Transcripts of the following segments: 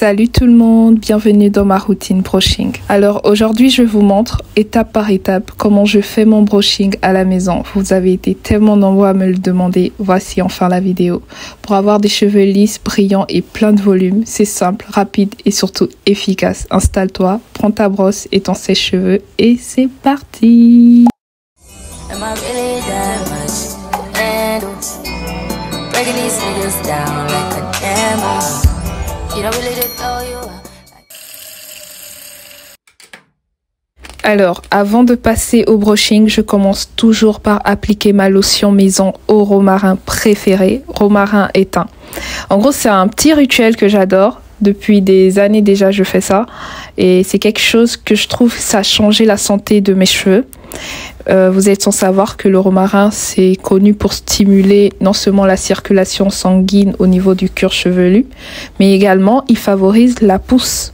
Salut tout le monde, bienvenue dans ma routine brushing. Alors aujourd'hui je vous montre étape par étape comment je fais mon brushing à la maison. Vous avez été tellement nombreux à me le demander, voici enfin la vidéo. Pour avoir des cheveux lisses, brillants et plein de volume, c'est simple, rapide et surtout efficace. Installe-toi, prends ta brosse et ton sèche-cheveux et c'est parti. Alors, avant de passer au brushing, je commence toujours par appliquer ma lotion maison au romarin préféré, romarin éteint. En gros, c'est un petit rituel que j'adore. Depuis des années déjà, je fais ça. Et c'est quelque chose que je trouve ça a changé la santé de mes cheveux. Vous êtes sans savoir que le romarin, c'est connu pour stimuler non seulement la circulation sanguine au niveau du cuir chevelu, mais également, il favorise la pousse.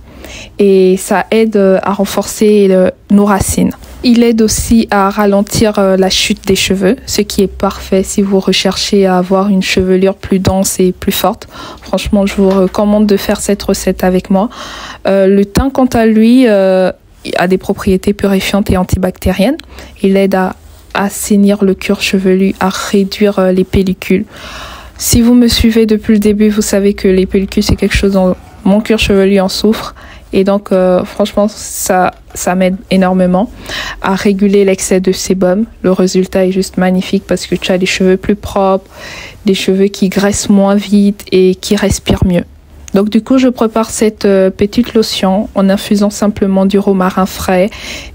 Et ça aide à renforcer nos racines. Il aide aussi à ralentir la chute des cheveux, ce qui est parfait si vous recherchez à avoir une chevelure plus dense et plus forte. Franchement, je vous recommande de faire cette recette avec moi. Le thym, quant à lui, a des propriétés purifiantes et antibactériennes. Il aide à assainir le cuir chevelu, à réduire les pellicules. Si vous me suivez depuis le début, vous savez que les pellicules, c'est quelque chose dont mon cuir chevelu en souffre. Et donc, franchement, ça m'aide énormément à réguler l'excès de sébum. Le résultat est juste magnifique parce que tu as des cheveux plus propres, des cheveux qui graissent moins vite et qui respirent mieux. Donc, du coup, je prépare cette petite lotion en infusant simplement du romarin frais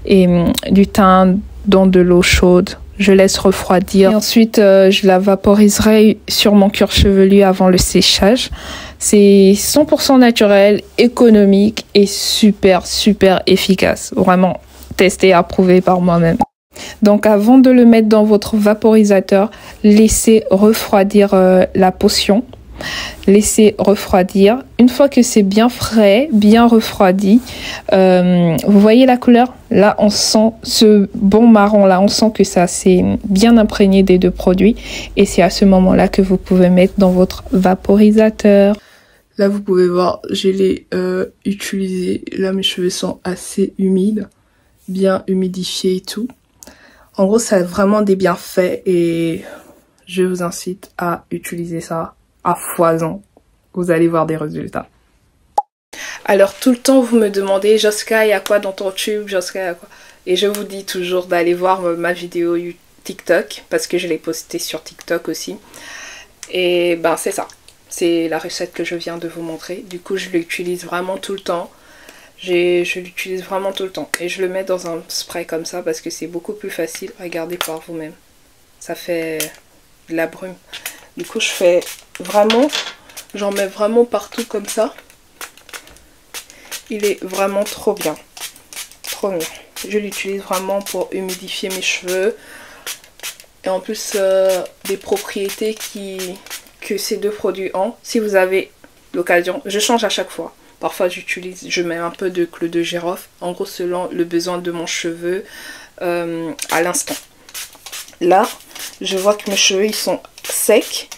et du thym dans de l'eau chaude. Je laisse refroidir. Et ensuite, je la vaporiserai sur mon cuir chevelu avant le séchage. C'est 100% naturel, économique et super efficace. Vraiment testé et approuvé par moi-même. Donc avant de le mettre dans votre vaporisateur, laissez refroidir la potion. Laissez refroidir. Une fois que c'est bien frais, bien refroidi, vous voyez la couleur? Là, on sent ce bon marron là, on sent que ça s'est bien imprégné des deux produits. Et c'est à ce moment-là que vous pouvez mettre dans votre vaporisateur. Là, vous pouvez voir, je l'ai utilisé. Là, mes cheveux sont assez humides, bien humidifiés et tout. En gros, ça a vraiment des bienfaits et je vous incite à utiliser ça à foison. Vous allez voir des résultats. Alors, tout le temps, vous me demandez, Joska, il y a quoi dans ton tube? Joska, il y a quoi? Et je vous dis toujours d'aller voir ma vidéo TikTok, parce que je l'ai postée sur TikTok aussi. Et ben, c'est ça. C'est la recette que je viens de vous montrer. Du coup, je l'utilise vraiment tout le temps. Je l'utilise vraiment tout le temps. Et je le mets dans un spray comme ça parce que c'est beaucoup plus facile. Regardez par vous-même. Ça fait de la brume. Du coup, je fais vraiment... J'en mets vraiment partout comme ça. Il est vraiment trop bien. Trop bien. Je l'utilise vraiment pour humidifier mes cheveux. Et en plus, des propriétés que ces deux produits ont. Si vous avez l'occasion, je change à chaque fois. Parfois je mets un peu de clou de girofle, en gros selon le besoin de mon cheveu à l'instant. Là, je vois que mes cheveux ils sont secs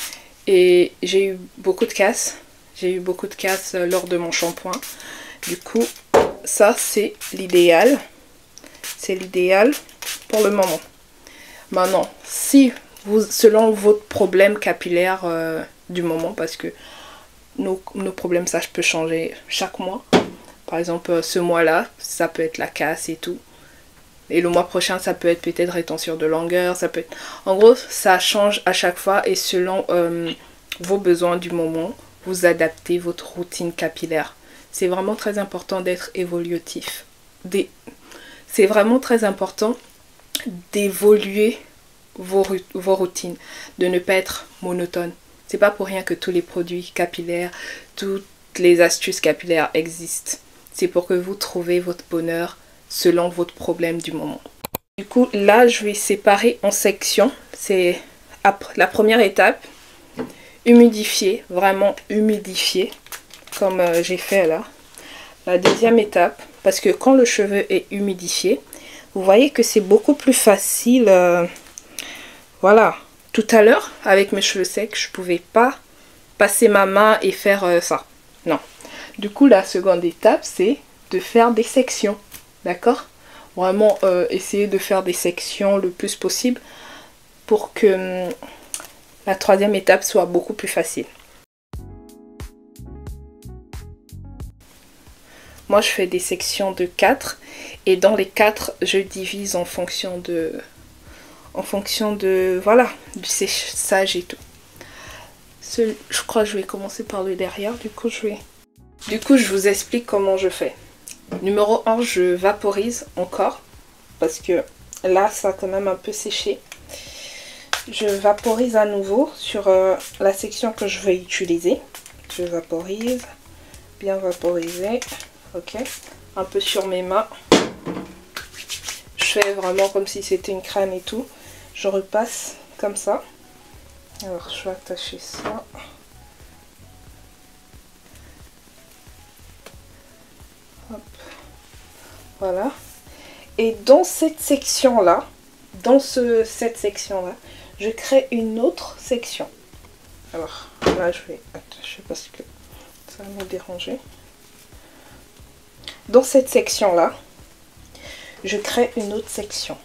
et j'ai eu beaucoup de casse. J'ai eu beaucoup de casse lors de mon shampoing. Du coup, ça c'est l'idéal. C'est l'idéal pour le moment. Maintenant, si selon votre problème capillaire du moment, parce que nos problèmes, ça peut changer chaque mois. Par exemple, ce mois-là, ça peut être la casse et tout. Et le mois prochain, ça peut être peut-être rétention de longueur. Ça peut être... En gros, ça change à chaque fois et selon vos besoins du moment, vous adaptez votre routine capillaire. C'est vraiment très important d'être évolutif. C'est vraiment très important d'évoluer vos routines, de ne pas être monotone. C'est pas pour rien que tous les produits capillaires, toutes les astuces capillaires existent. C'est pour que vous trouviez votre bonheur selon votre problème du moment. Du coup, là, je vais séparer en sections. C'est la première étape, humidifier, vraiment humidifier, comme j'ai fait là. La deuxième étape, parce que quand le cheveu est humidifié, vous voyez que c'est beaucoup plus facile. Voilà. Tout à l'heure, avec mes cheveux secs, je ne pouvais pas passer ma main et faire ça. Non. Du coup, la seconde étape, c'est de faire des sections. D'accord? Vraiment essayer de faire des sections le plus possible pour que la troisième étape soit beaucoup plus facile. Moi, je fais des sections de 4 et dans les 4, je divise en fonction de voilà, du séchage et tout. Je crois que je vais commencer par le derrière, du coup, je vous explique comment je fais. Numéro 1, je vaporise encore parce que là, ça a quand même un peu séché. Je vaporise à nouveau sur la section que je vais utiliser. Je vaporise, bien vaporiser. Ok, un peu sur mes mains. Je fais vraiment comme si c'était une crème et tout. Je repasse comme ça. Alors, je vais attacher ça. Hop. Voilà. Et dans cette section-là, cette section-là, je crée une autre section. Alors, là, je vais attacher parce que ça va me déranger. Dans cette section-là, je crée une autre section.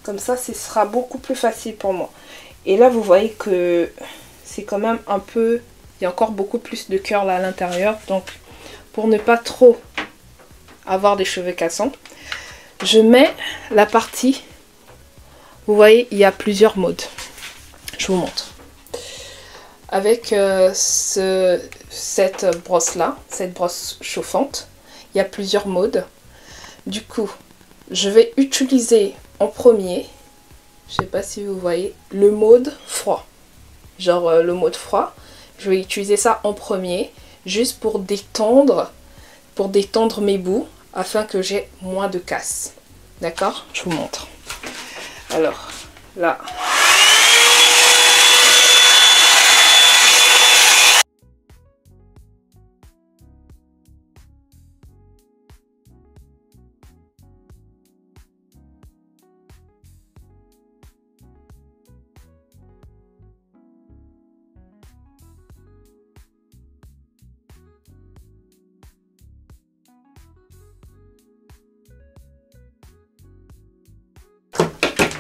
Comme ça, ce sera beaucoup plus facile pour moi. Et là, vous voyez que c'est quand même un peu... Il y a encore beaucoup plus de curl à l'intérieur. Donc, pour ne pas trop avoir des cheveux cassants, je mets la partie... Vous voyez, il y a plusieurs modes. Je vous montre. Avec cette brosse-là, cette brosse chauffante, il y a plusieurs modes. Du coup, je vais utiliser en premier, je sais pas si vous voyez, le mode froid. Genre le mode froid, je vais utiliser ça en premier, juste pour détendre mes bouts, afin que j'ai moins de casse. D'accord? Je vous montre. Alors, là...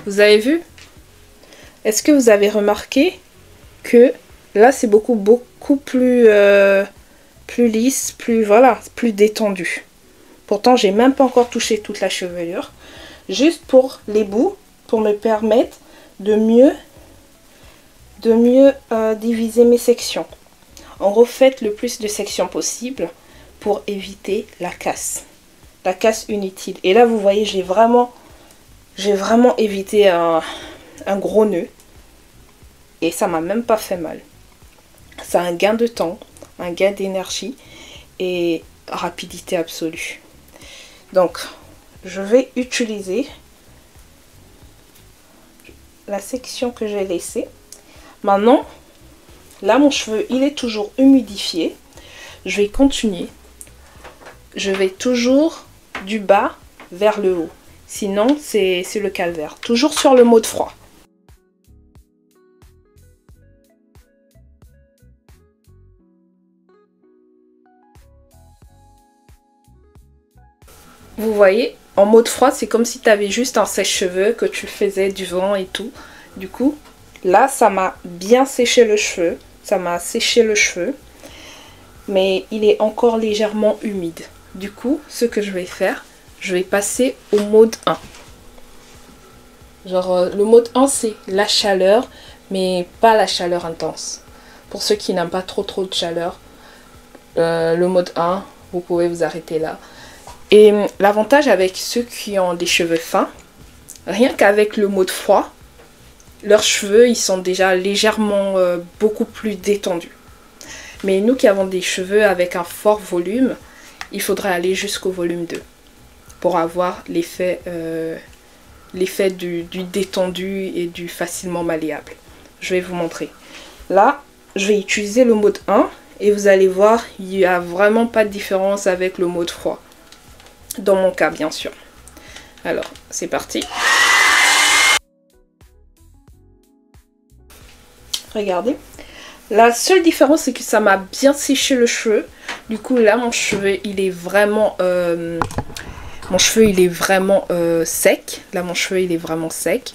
Vous avez vu? Est-ce que vous avez remarqué que là c'est beaucoup plus lisse, plus détendu. Pourtant j'ai même pas encore touché toute la chevelure. Juste pour les bouts, pour me permettre de mieux diviser mes sections. On refait le plus de sections possible pour éviter la casse inutile. Et là vous voyez, j'ai vraiment évité un gros nœud et ça m'a même pas fait mal. C'est un gain de temps, un gain d'énergie et rapidité absolue. Donc je vais utiliser la section que j'ai laissée. Maintenant, là mon cheveu il est toujours humidifié. Je vais continuer. Je vais toujours du bas vers le haut. Sinon, c'est le calvaire. Toujours sur le mode froid. Vous voyez, en mode froid, c'est comme si tu avais juste un sèche-cheveux, que tu faisais du vent et tout. Du coup, là, ça m'a bien séché le cheveu. Ça m'a séché le cheveu. Mais il est encore légèrement humide. Du coup, ce que je vais faire, je vais passer au mode 1. Genre, le mode 1, c'est la chaleur, mais pas la chaleur intense. Pour ceux qui n'aiment pas trop de chaleur, le mode 1, vous pouvez vous arrêter là. Et l'avantage avec ceux qui ont des cheveux fins, rien qu'avec le mode froid, leurs cheveux, ils sont déjà légèrement beaucoup plus détendus. Mais nous qui avons des cheveux avec un fort volume, il faudrait aller jusqu'au volume 2 pour avoir l'effet du détendu et du facilement malléable. Je vais vous montrer. Là, je vais utiliser le mode 1 et vous allez voir, il n'y a vraiment pas de différence avec le mode froid. Dans mon cas, bien sûr. Alors, c'est parti. Regardez. La seule différence, c'est que ça m'a bien séché le cheveu. Du coup, là, mon cheveu, il est vraiment... sec. Là, mon cheveu, il est vraiment sec.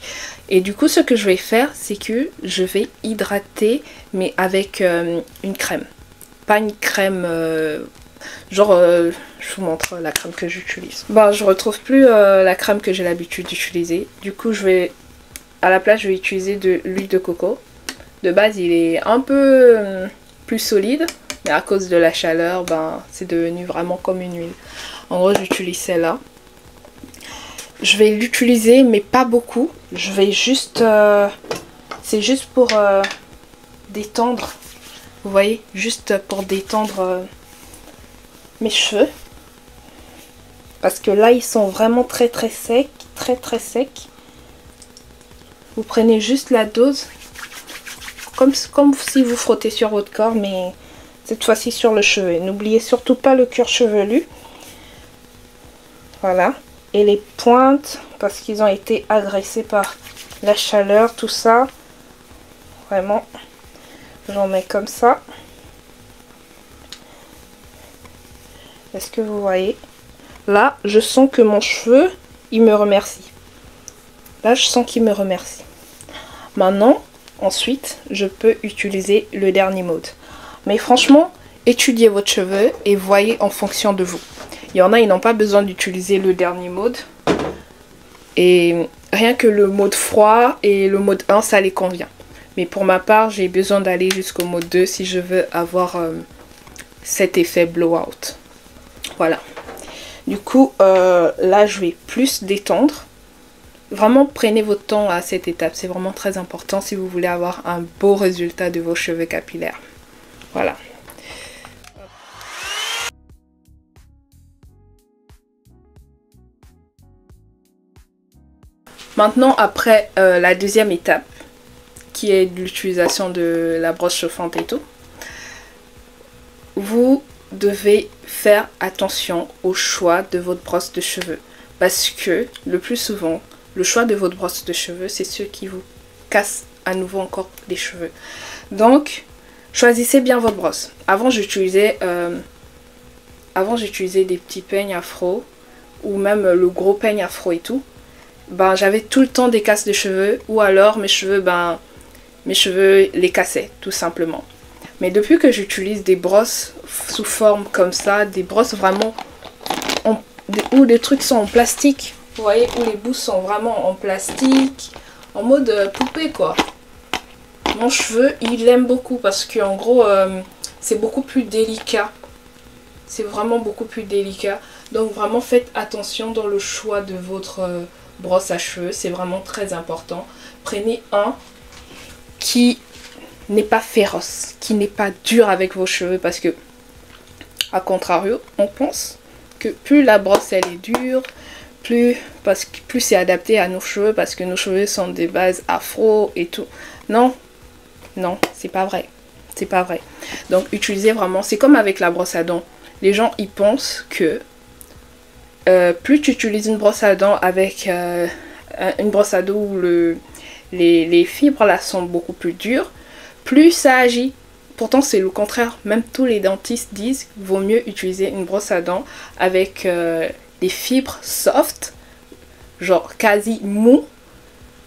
Et du coup, ce que je vais faire, c'est que je vais hydrater, mais avec une crème. Pas une crème... je vous montre la crème que j'utilise. Bon, je retrouve plus la crème que j'ai l'habitude d'utiliser. Du coup, à la place, je vais utiliser de l'huile de coco. De base, il est un peu plus solide, mais à cause de la chaleur, ben, c'est devenu vraiment comme une huile. En gros, j'utilise celle-là. Je vais l'utiliser, mais pas beaucoup. Je vais juste... c'est juste pour détendre. Vous voyez, juste pour détendre mes cheveux. Parce que là, ils sont vraiment très très secs. Très très secs. Vous prenez juste la dose. Comme si vous frottez sur votre corps, mais cette fois-ci sur le cheveu. Et n'oubliez surtout pas le cuir chevelu. Voilà. Et les pointes, parce qu'ils ont été agressés par la chaleur, tout ça. Vraiment, j'en mets comme ça. Est-ce que vous voyez? Là, je sens que mon cheveu, il me remercie. Là, je sens qu'il me remercie. Maintenant... Ensuite, je peux utiliser le dernier mode. Mais franchement, étudiez votre cheveu et voyez en fonction de vous. Il y en a, ils n'ont pas besoin d'utiliser le dernier mode. Et rien que le mode froid et le mode 1, ça les convient. Mais pour ma part, j'ai besoin d'aller jusqu'au mode 2 si je veux avoir cet effet blowout. Voilà. Du coup, là, je vais plus détendre. Vraiment, prenez votre temps à cette étape. C'est vraiment très important si vous voulez avoir un beau résultat de vos cheveux capillaires. Voilà. Maintenant, après la deuxième étape, qui est l'utilisation de la brosse chauffante et tout, vous devez faire attention au choix de votre brosse de cheveux. Parce que, le plus souvent, le choix de votre brosse de cheveux, c'est ce qui vous casse à nouveau encore les cheveux. Donc, choisissez bien votre brosse. Avant, j'utilisais des petits peignes afro, ou même le gros peigne afro et tout. Ben, j'avais tout le temps des casses de cheveux, ou alors mes cheveux les cassaient, tout simplement. Mais depuis que j'utilise des brosses sous forme comme ça, des brosses vraiment où les trucs sont en plastique, vous voyez, où les bouts sont vraiment en plastique, en mode poupée quoi. Mon cheveu, il l'aime beaucoup parce qu'en gros, c'est beaucoup plus délicat. C'est vraiment beaucoup plus délicat. Donc vraiment faites attention dans le choix de votre brosse à cheveux, c'est vraiment très important. Prenez un qui n'est pas féroce, qui n'est pas dur avec vos cheveux parce que, à contrario, on pense que plus la brosse elle est dure, plus c'est adapté à nos cheveux parce que nos cheveux sont des bases afro et tout. Non, non, c'est pas vrai. C'est pas vrai. Donc utilisez vraiment, c'est comme avec la brosse à dents. Les gens ils pensent que plus tu utilises une brosse à dents avec une brosse à dents où les fibres là sont beaucoup plus dures, plus ça agit. Pourtant c'est le contraire. Même tous les dentistes disent qu'il vaut mieux utiliser une brosse à dents avec des fibres soft, genre quasi mou,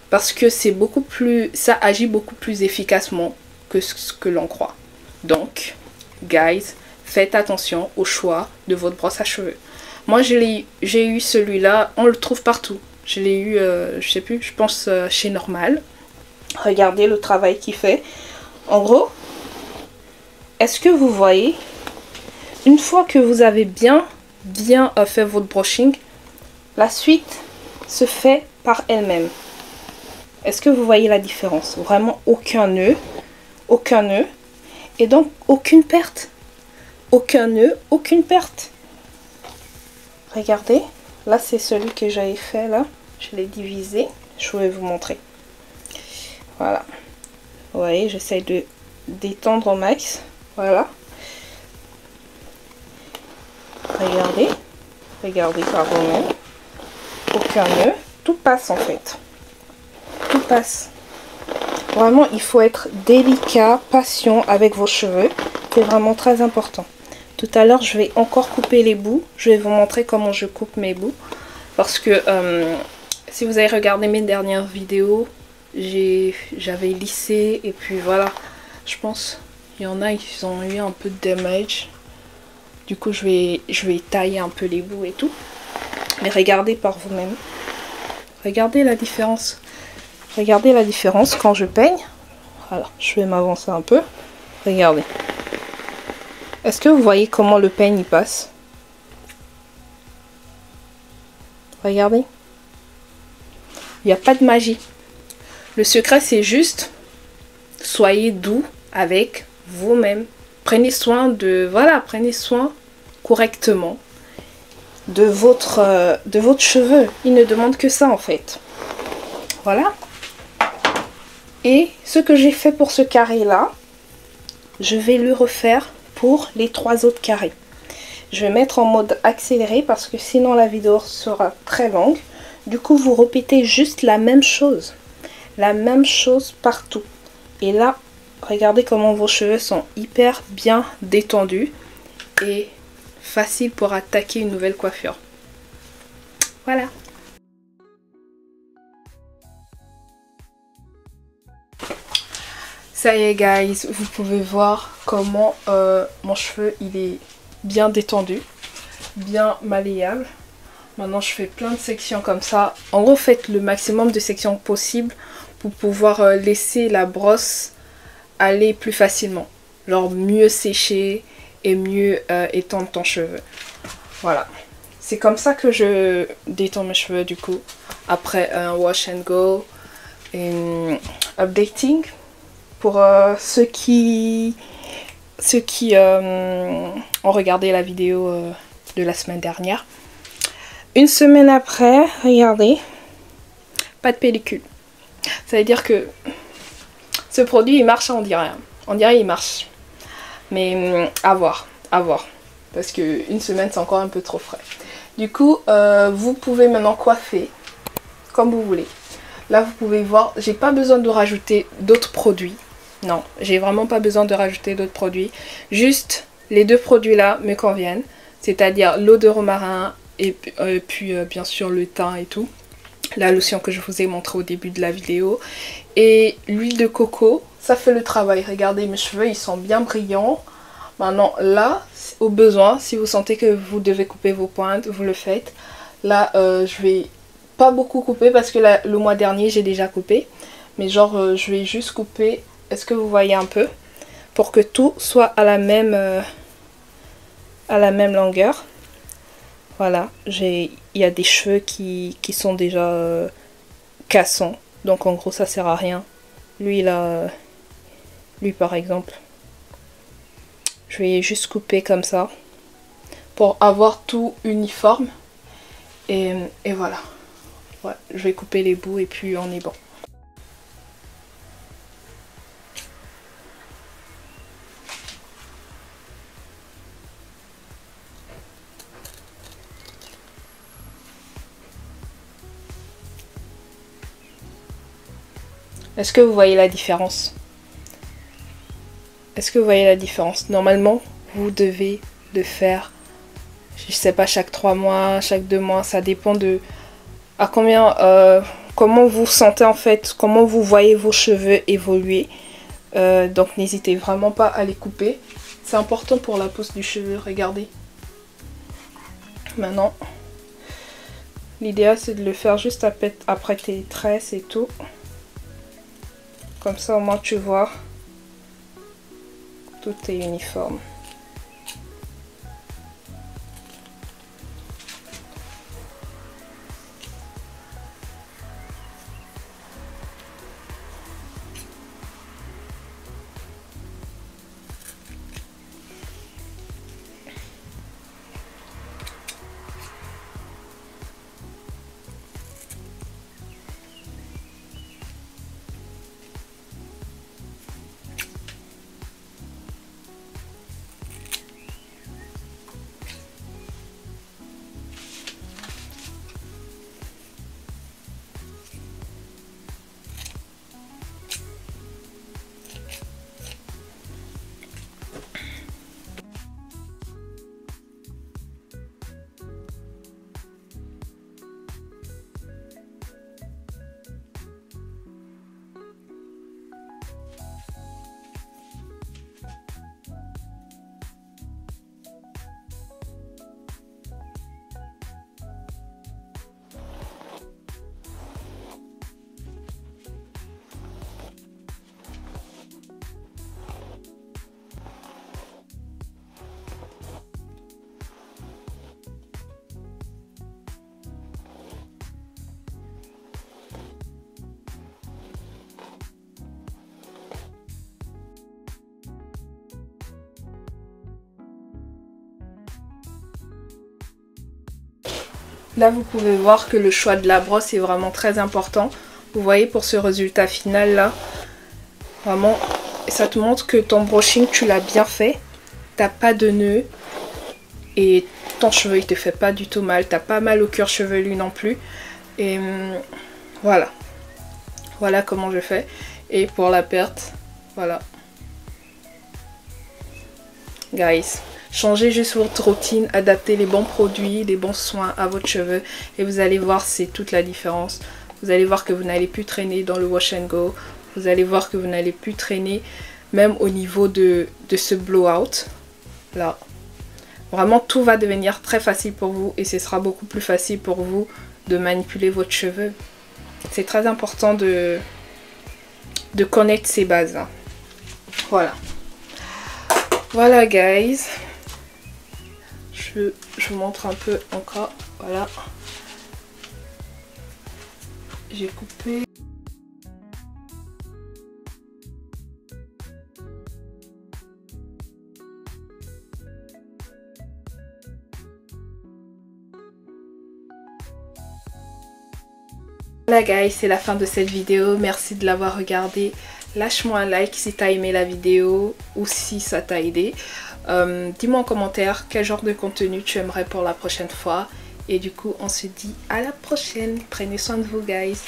parce que c'est beaucoup plus, ça agit beaucoup plus efficacement que ce que l'on croit. Donc, guys, faites attention au choix de votre brosse à cheveux. Moi, j'ai eu celui-là, on le trouve partout. Je l'ai eu, je sais plus, je pense chez Normal. Regardez le travail qu'il fait. En gros, est-ce que vous voyez, une fois que vous avez bien fait votre brushing, la suite se fait par elle-même. Est-ce que vous voyez la différence? Vraiment aucun nœud, et donc aucune perte. Aucun nœud, aucune perte. Regardez, là c'est celui que j'avais fait là, je l'ai divisé, je vais vous montrer. Voilà, vous voyez, j'essaie de d'étendre au max, voilà. Regardez par vous-même, aucun nœud, tout passe en fait, tout passe. Vraiment, il faut être délicat, patient avec vos cheveux. C'est vraiment très important. Tout à l'heure, je vais encore couper les bouts. Je vais vous montrer comment je coupe mes bouts. Parce que si vous avez regardé mes dernières vidéos, j'avais lissé. Et puis voilà, je pense il y en a qui ont eu un peu de damage. Du coup, je vais tailler un peu les bouts et tout. Mais regardez par vous-même. Regardez la différence. Regardez la différence quand je peigne. Alors, je vais m'avancer un peu. Regardez. Est-ce que vous voyez comment le peigne y passe? Regardez. Il n'y a pas de magie. Le secret, c'est juste soyez doux avec vous-même. Prenez soin de... Voilà, prenez soin correctement de votre cheveu. Il ne demande que ça en fait. Voilà. Et ce que j'ai fait pour ce carré là, je vais le refaire pour les 3 autres carrés. Je vais mettre en mode accéléré parce que sinon la vidéo sera très longue. Du coup, vous répétez juste la même chose. La même chose partout. Et là, regardez comment vos cheveux sont hyper bien détendus et facile pour attaquer une nouvelle coiffure. Voilà. Ça y est guys, vous pouvez voir comment mon cheveu il est bien détendu, bien malléable. Maintenant je fais plein de sections comme ça. En gros faites le maximum de sections possible pour pouvoir laisser la brosse aller plus facilement. Genre mieux sécher et mieux étendre ton cheveu. Voilà. C'est comme ça que je détends mes cheveux du coup. Après un wash and go et updating. Pour ceux qui ont regardé la vidéo de la semaine dernière. Une semaine après, regardez, pas de pellicule. Ça veut dire que ce produit il marche, on dirait. On dirait il marche. Mais à voir, à voir. Parce que une semaine c'est encore un peu trop frais. Du coup, vous pouvez maintenant coiffer comme vous voulez. Là vous pouvez voir, j'ai pas besoin de rajouter d'autres produits. Non, j'ai vraiment pas besoin de rajouter d'autres produits. Juste les 2 produits là me conviennent. C'est-à-dire l'eau de romarin et puis bien sûr le thym et tout. La lotion que je vous ai montré au début de la vidéo. Et l'huile de coco, ça fait le travail. Regardez mes cheveux, ils sont bien brillants. Maintenant là, au besoin, si vous sentez que vous devez couper vos pointes, vous le faites. Là, je vais pas beaucoup couper parce que le mois dernier j'ai déjà coupé. Mais genre je vais juste couper... Est-ce que vous voyez un peu? Pour que tout soit à la même longueur. Voilà. Il y a des cheveux qui sont déjà cassants. Donc en gros ça sert à rien. Lui là, lui par exemple. Je vais juste couper comme ça. Pour avoir tout uniforme. Et voilà. Ouais, je vais couper les bouts et puis on est bon. Est-ce que vous voyez la différence? Est-ce que vous voyez la différence? Normalement, vous devez le faire, je sais pas, chaque 3 mois, chaque 2 mois. Ça dépend de à combien, comment vous sentez en fait, comment vous voyez vos cheveux évoluer. Donc n'hésitez vraiment pas à les couper. C'est important pour la pousse du cheveu, regardez. Maintenant, l'idéal c'est de le faire juste après tes tresses et tout. Comme ça au moins tu vois, tout est uniforme. Là, vous pouvez voir que le choix de la brosse est vraiment très important. Vous voyez, pour ce résultat final là, vraiment, ça te montre que ton brushing, tu l'as bien fait. T'as pas de nœuds et ton cheveu, il te fait pas du tout mal. T'as pas mal au cuir chevelu non plus. Et voilà. Voilà comment je fais. Et pour la perte, voilà. Guys, changez juste votre routine, adaptez les bons produits, les bons soins à votre cheveu et vous allez voir, c'est toute la différence. Vous allez voir que vous n'allez plus traîner dans le wash and go. Vous allez voir que vous n'allez plus traîner même au niveau de ce blowout. Là. Vraiment, tout va devenir très facile pour vous et ce sera beaucoup plus facile pour vous de manipuler votre cheveu. C'est très important de connaître ces bases. Hein. Voilà. Voilà guys, je vous montre un peu encore, voilà, j'ai coupé. Voilà guys, c'est la fin de cette vidéo, merci de l'avoir regardée. Lâche-moi un like si tu as aimé la vidéo ou si ça t'a aidé. Dis-moi en commentaire quel genre de contenu tu aimerais pour la prochaine fois. Et du coup, on se dit à la prochaine. Prenez soin de vous, guys.